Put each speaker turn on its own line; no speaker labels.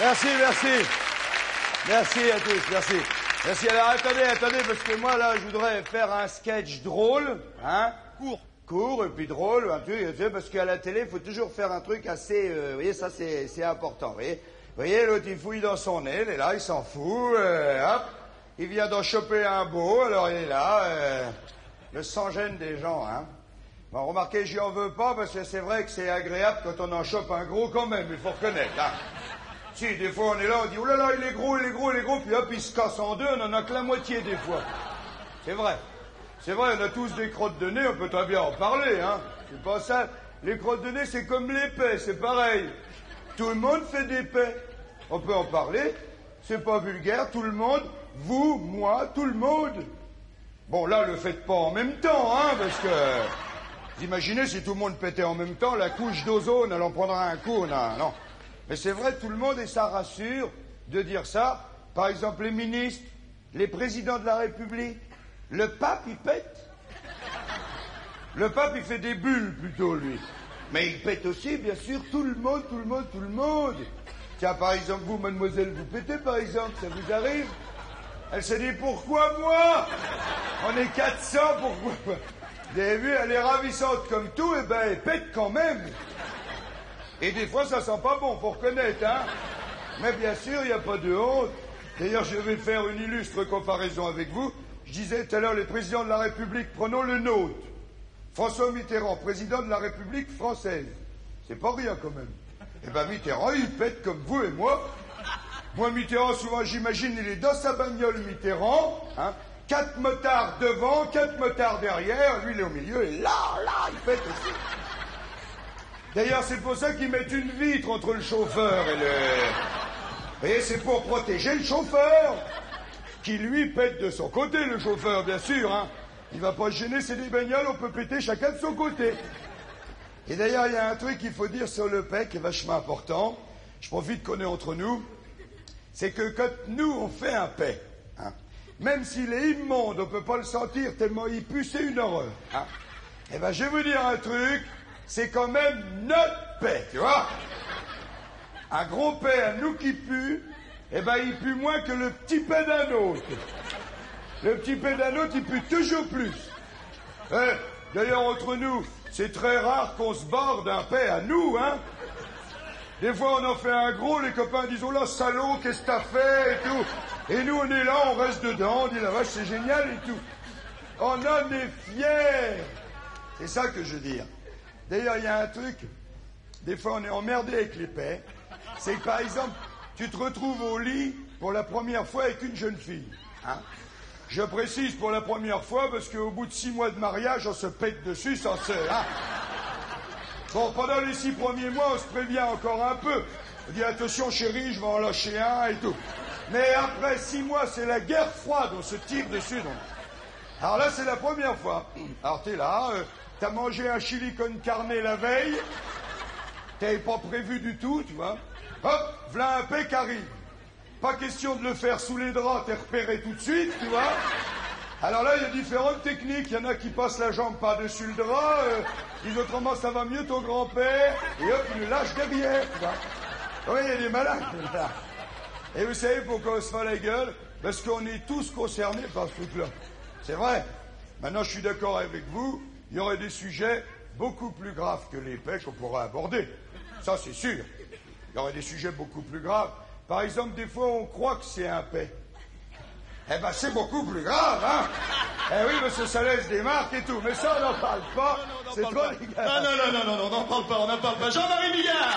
Merci, merci. Merci à tous, merci. Merci. Alors, attendez, parce que moi, là, je voudrais faire un sketch drôle, hein. Court, et puis drôle, un truc, parce qu'à la télé, il faut toujours faire un truc assez, vous voyez, ça, c'est important, vous voyez, l'autre, il fouille dans son nez, il est là, il s'en fout, hop, il vient d'en choper un beau, alors il est là, le sans-gêne des gens, hein. Bon, remarquez, j'y en veux pas, parce que c'est vrai que c'est agréable quand on en chope un gros quand même, il faut reconnaître, hein. Si, des fois, on est là, on dit, oh là là, il est gros, puis hop, il se casse en deux, on en a que la moitié, des fois. C'est vrai. C'est vrai, on a tous des crottes de nez, on peut très bien en parler, hein. C'est pas ça. Les crottes de nez, c'est comme l'épée, c'est pareil. Tout le monde fait des paix. On peut en parler, c'est pas vulgaire, tout le monde, vous, moi, tout le monde. Bon, là, le faites pas en même temps, hein, parce que... Vous imaginez si tout le monde pétait en même temps, la couche d'ozone, elle en prendra un coup, non. Mais c'est vrai, tout le monde, et ça rassure de dire ça. Par exemple, les ministres, les présidents de la République, le pape, il pète. Le pape, il fait des bulles, plutôt, lui. Mais il pète aussi, bien sûr, tout le monde. Tiens, par exemple, vous, mademoiselle, vous pétez, par exemple, ça vous arrive? Elle s'est dit, pourquoi moi? On est 400, pourquoi? Vous avez vu, elle est ravissante comme tout, et ben, elle pète quand même. Et des fois, ça sent pas bon, faut reconnaître, hein. Mais bien sûr, il n'y a pas de honte. D'ailleurs, je vais faire une illustre comparaison avec vous. Je disais tout à l'heure, les présidents de la République, prenons le nôtre. François Mitterrand, président de la République française. C'est pas rien, quand même. Eh ben, Mitterrand, il pète comme vous et moi. Moi, Mitterrand, souvent, j'imagine, il est dans sa bagnole, Mitterrand, hein. 4 motards devant, 4 motards derrière, lui, il est au milieu, et là, il pète aussi. D'ailleurs, c'est pour ça qu'ils mettent une vitre entre le chauffeur et le... Vous voyez, c'est pour protéger le chauffeur, qui lui pète de son côté, le chauffeur, bien sûr, hein. Il va pas se gêner, c'est des bagnoles, on peut péter chacun de son côté. Et d'ailleurs, il y a un truc qu'il faut dire sur le PEC qui est vachement important, je profite qu'on est entre nous, c'est que quand nous, on fait un PEC, hein, même s'il est immonde, on peut pas le sentir tellement il pue, c'est une horreur, hein. Eh ben, je vais vous dire un truc, c'est quand même notre paix, tu vois. Un gros paix à nous qui pue, eh ben il pue moins que le petit paix d'un autre. Le petit paix d'un autre, il pue toujours plus. D'ailleurs, entre nous, c'est très rare qu'on se barre d'un paix à nous, hein. Des fois, on en fait un gros, les copains disent, oh là, salaud, qu'est-ce que t'as fait, et tout. Et nous, on est là, on reste dedans, on dit, la vache, c'est génial, et tout. On en est fiers. C'est ça que je veux dire. D'ailleurs, il y a un truc, des fois on est emmerdé avec les paix, c'est que par exemple, tu te retrouves au lit pour la première fois avec une jeune fille, hein. Je précise pour la première fois parce qu'au bout de 6 mois de mariage, on se pète dessus sans se... Hein. Bon, pendant les 6 premiers mois, on se prévient encore un peu. On dit, attention chérie, je vais en lâcher un et tout. Mais après 6 mois, c'est la guerre froide, on se tire dessus. Donc. Alors là, c'est la première fois. Alors t'es là... T'as mangé un chili con carne la veille, t'avais pas prévu du tout, tu vois. Hop, v'là un paix qui arrive. Pas question de le faire sous les draps, t'es repéré tout de suite, tu vois. Alors là, il y a différentes techniques. Il y en a qui passent la jambe par-dessus le drap, disent autrement ça va mieux ton grand-père, et hop, ils le lâchent derrière, tu vois. Oui, il y a des malades, là. Et vous savez pourquoi on se fait la gueule? Parce qu'on est tous concernés par ce truc-là. C'est vrai. Maintenant, je suis d'accord avec vous. Il y aurait des sujets beaucoup plus graves que les paix qu'on pourrait aborder. Ça, c'est sûr. Il y aurait des sujets beaucoup plus graves. Par exemple, des fois, on croit que c'est un paix. Eh ben, c'est beaucoup plus grave, hein. Eh oui, parce que ça laisse des marques et tout. Mais ça, on n'en parle pas. C'est trop...
Non, on n'en parle pas. Jean-Marie Bigard.